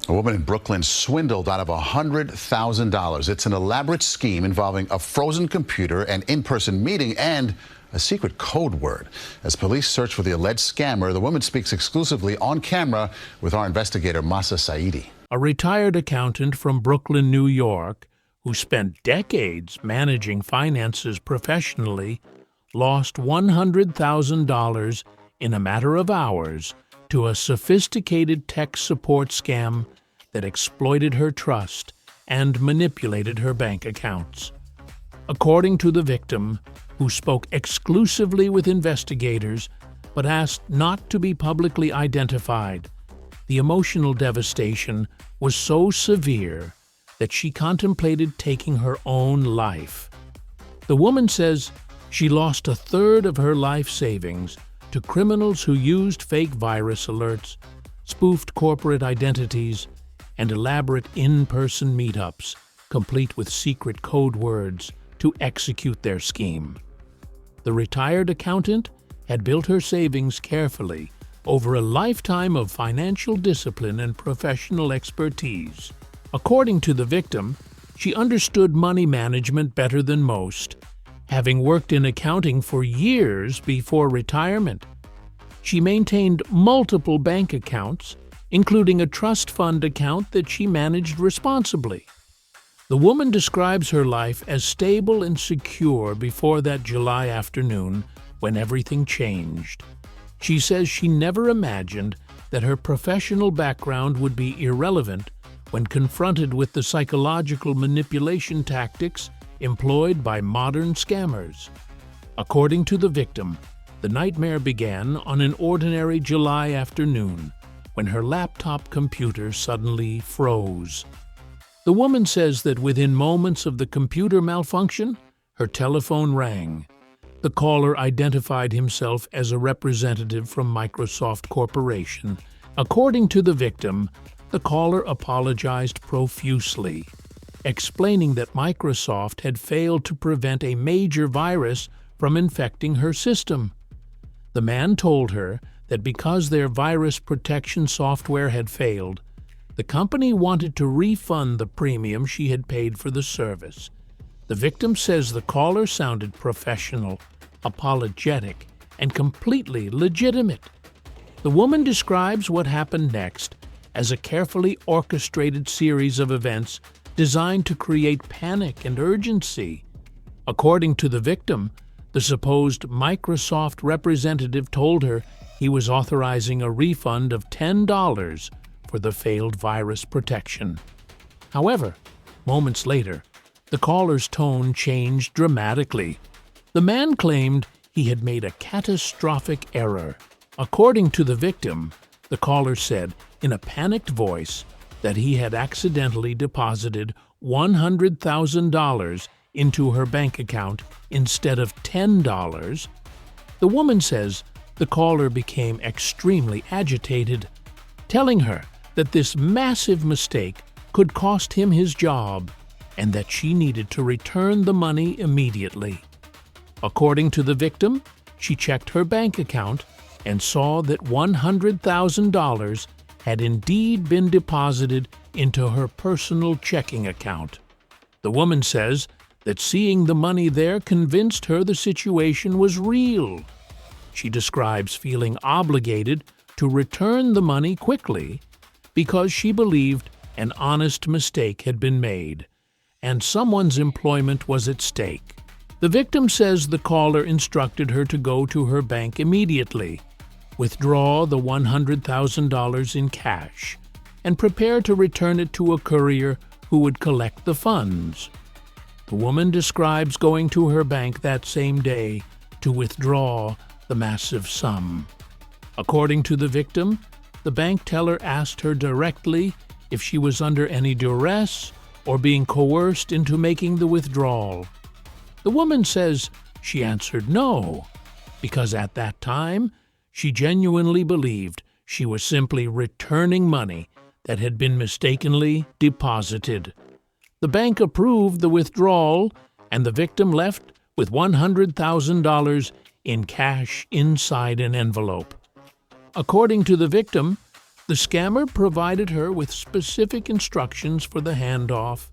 A woman in Brooklyn swindled out of $100,000. It's an elaborate scheme involving a frozen computer, an in-person meeting, and a secret code word. As police search for the alleged scammer, the woman speaks exclusively on camera with our investigator, Masa Saidi. A retired accountant from Brooklyn, New York, who spent decades managing finances professionally, lost $100,000 in a matter of hours to a sophisticated tech support scam that exploited her trust and manipulated her bank accounts. According to the victim, who spoke exclusively with investigators but asked not to be publicly identified, the emotional devastation was so severe that she contemplated taking her own life. The woman says she lost a third of her life savings to criminals who used fake virus alerts, spoofed corporate identities, and elaborate in-person meetups, complete with secret code words, to execute their scheme. The retired accountant had built her savings carefully over a lifetime of financial discipline and professional expertise. According to the victim, she understood money management better than most, having worked in accounting for years before retirement. She maintained multiple bank accounts, including a trust fund account that she managed responsibly. The woman describes her life as stable and secure before that July afternoon when everything changed. She says she never imagined that her professional background would be irrelevant when confronted with the psychological manipulation tactics employed by modern scammers. According to the victim, the nightmare began on an ordinary July afternoon when her laptop computer suddenly froze. The woman says that within moments of the computer malfunction, her telephone rang. The caller identified himself as a representative from Microsoft Corporation. According to the victim, the caller apologized profusely, explaining that Microsoft had failed to prevent a major virus from infecting her system. The man told her that because their virus protection software had failed, the company wanted to refund the premium she had paid for the service. The victim says the caller sounded professional, apologetic, and completely legitimate. The woman describes what happened next as a carefully orchestrated series of events designed to create panic and urgency. According to the victim, the supposed Microsoft representative told her he was authorizing a refund of $10 for the failed virus protection. However, moments later, the caller's tone changed dramatically. The man claimed he had made a catastrophic error. According to the victim, the caller said in a panicked voice that he had accidentally deposited $100,000 into her bank account instead of $10. The woman says the caller became extremely agitated, telling her that this massive mistake could cost him his job and that she needed to return the money immediately. According to the victim, she checked her bank account and saw that $100,000 had indeed been deposited into her personal checking account. The woman says that seeing the money there convinced her the situation was real. She describes feeling obligated to return the money quickly because she believed an honest mistake had been made and someone's employment was at stake. The victim says the caller instructed her to go to her bank immediately, withdraw the $100,000 in cash, and prepare to return it to a courier who would collect the funds. The woman describes going to her bank that same day to withdraw the massive sum. According to the victim, the bank teller asked her directly if she was under any duress or being coerced into making the withdrawal. The woman says she answered no, because at that time she genuinely believed she was simply returning money that had been mistakenly deposited. The bank approved the withdrawal, and the victim left with $100,000 in cash inside an envelope. According to the victim, The scammer provided her with specific instructions for the handoff.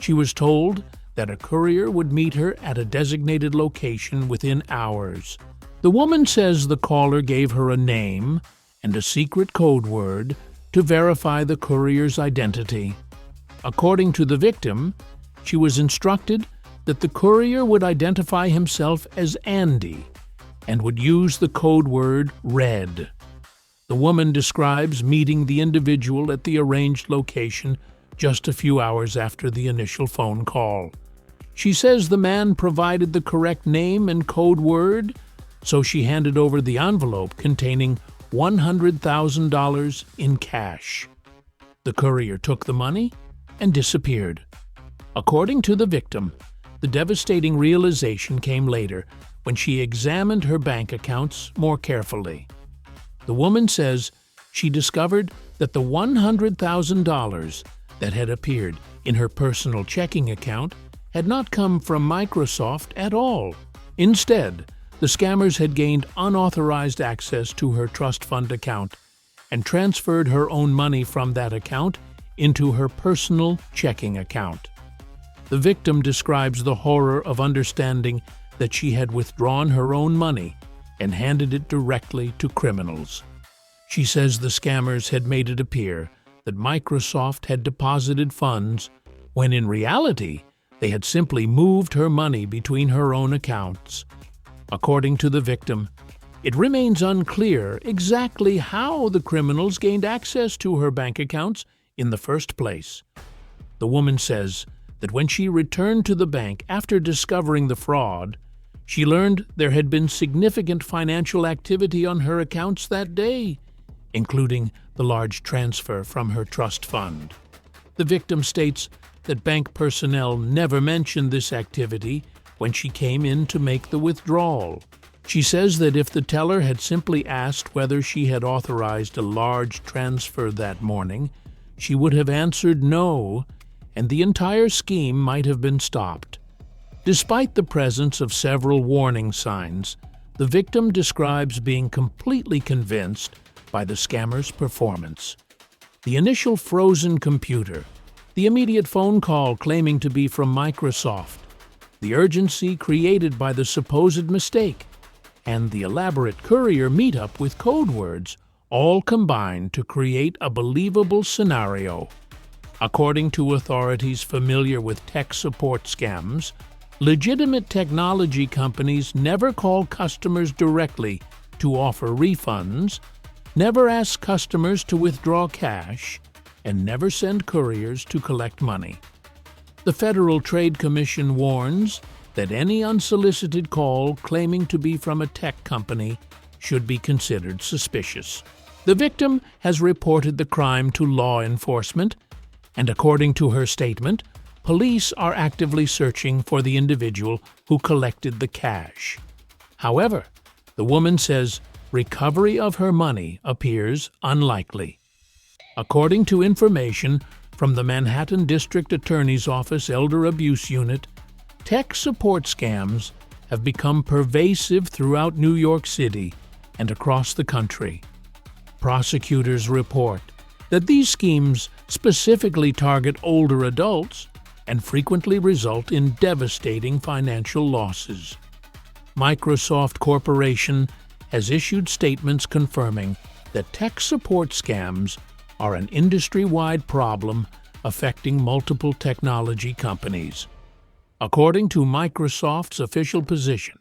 She was told that a courier would meet her at a designated location within hours. The woman says the caller gave her a name and a secret code word to verify the courier's identity. According to the victim, she was instructed that the courier would identify himself as Andy and would use the code word RED. The woman describes meeting the individual at the arranged location just a few hours after the initial phone call. She says the man provided the correct name and code word, so she handed over the envelope containing $100,000 in cash. The courier took the money and disappeared. According to the victim, the devastating realization came later when she examined her bank accounts more carefully. The woman says she discovered that the $100,000 that had appeared in her personal checking account had not come from Microsoft at all. Instead, the scammers had gained unauthorized access to her trust fund account and transferred her own money from that account into her personal checking account. The victim describes the horror of understanding that she had withdrawn her own money and handed it directly to criminals. She says the scammers had made it appear that Microsoft had deposited funds when in reality they had simply moved her money between her own accounts. According to the victim, it remains unclear exactly how the criminals gained access to her bank accounts in the first place. The woman says that when she returned to the bank after discovering the fraud, she learned there had been significant financial activity on her accounts that day, including the large transfer from her trust fund. The victim states that bank personnel never mentioned this activity when she came in to make the withdrawal. She says that if the teller had simply asked whether she had authorized a large transfer that morning, she would have answered no, and the entire scheme might have been stopped. Despite the presence of several warning signs, the victim describes being completely convinced by the scammer's performance. The initial frozen computer, the immediate phone call claiming to be from Microsoft, the urgency created by the supposed mistake, and the elaborate courier meetup with code words all combined to create a believable scenario. According to authorities familiar with tech support scams, legitimate technology companies never call customers directly to offer refunds, never ask customers to withdraw cash, and never send couriers to collect money. The Federal Trade Commission warns that any unsolicited call claiming to be from a tech company should be considered suspicious. The victim has reported the crime to law enforcement, and according to her statement, police are actively searching for the individual who collected the cash. However, the woman says recovery of her money appears unlikely. According to information from the Manhattan District Attorney's Office Elder Abuse Unit, tech support scams have become pervasive throughout New York City and across the country. Prosecutors report that these schemes specifically target older adults and frequently result in devastating financial losses. Microsoft Corporation has issued statements confirming that tech support scams are an industry-wide problem affecting multiple technology companies. According to Microsoft's official position,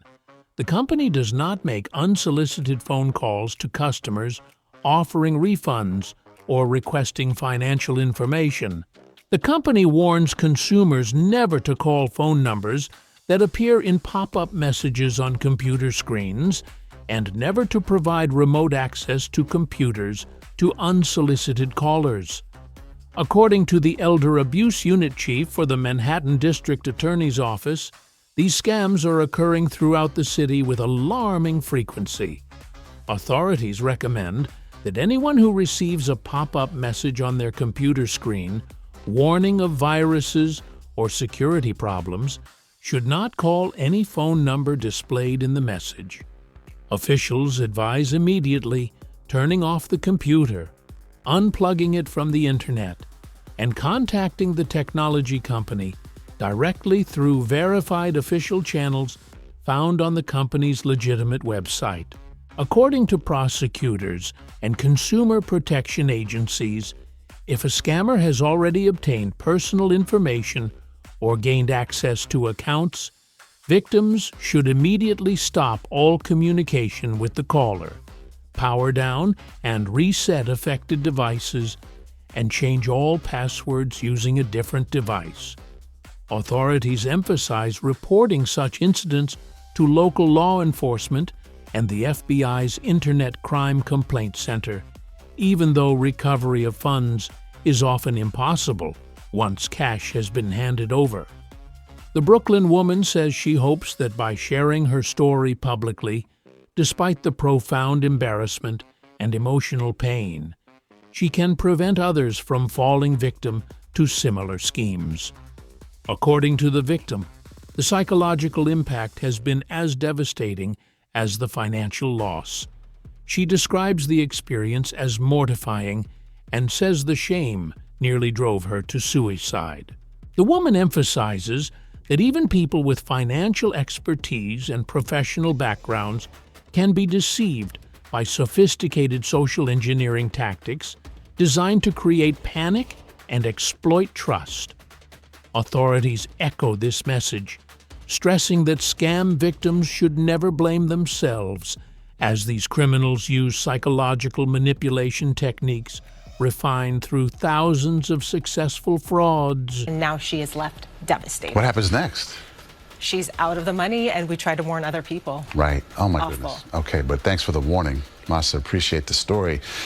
the company does not make unsolicited phone calls to customers offering refunds or requesting financial information. The company warns consumers never to call phone numbers that appear in pop-up messages on computer screens and never to provide remote access to computers to unsolicited callers. According to the Elder Abuse Unit Chief for the Manhattan District Attorney's Office, these scams are occurring throughout the city with alarming frequency. Authorities recommend that anyone who receives a pop-up message on their computer screen warning of viruses or security problems should not call any phone number displayed in the message. Officials advise immediately turning off the computer unplugging it from the internet, and contacting the technology company directly through verified official channels found on the company's legitimate website. According to prosecutors and consumer protection agencies, if a scammer has already obtained personal information or gained access to accounts, victims should immediately stop all communication with the caller, power down and reset affected devices, and change all passwords using a different device. Authorities emphasize reporting such incidents to local law enforcement and the FBI's Internet Crime Complaint Center, even though recovery of funds is often impossible once cash has been handed over. The Brooklyn woman says she hopes that by sharing her story publicly, despite the profound embarrassment and emotional pain, she can prevent others from falling victim to similar schemes. According to the victim, the psychological impact has been as devastating as the financial loss. She describes the experience as mortifying and says the shame nearly drove her to suicide. The woman emphasizes that even people with financial expertise and professional backgrounds can be deceived by sophisticated social engineering tactics designed to create panic and exploit trust. Authorities echo this message, stressing that scam victims should never blame themselves, as these criminals use psychological manipulation techniques refined through thousands of successful frauds. And now she is left devastated. What happens next? She's out of the money, and we try to warn other people. Right. Oh, my Awful. goodness. Okay, but thanks for the warning, Masa. Appreciate the story.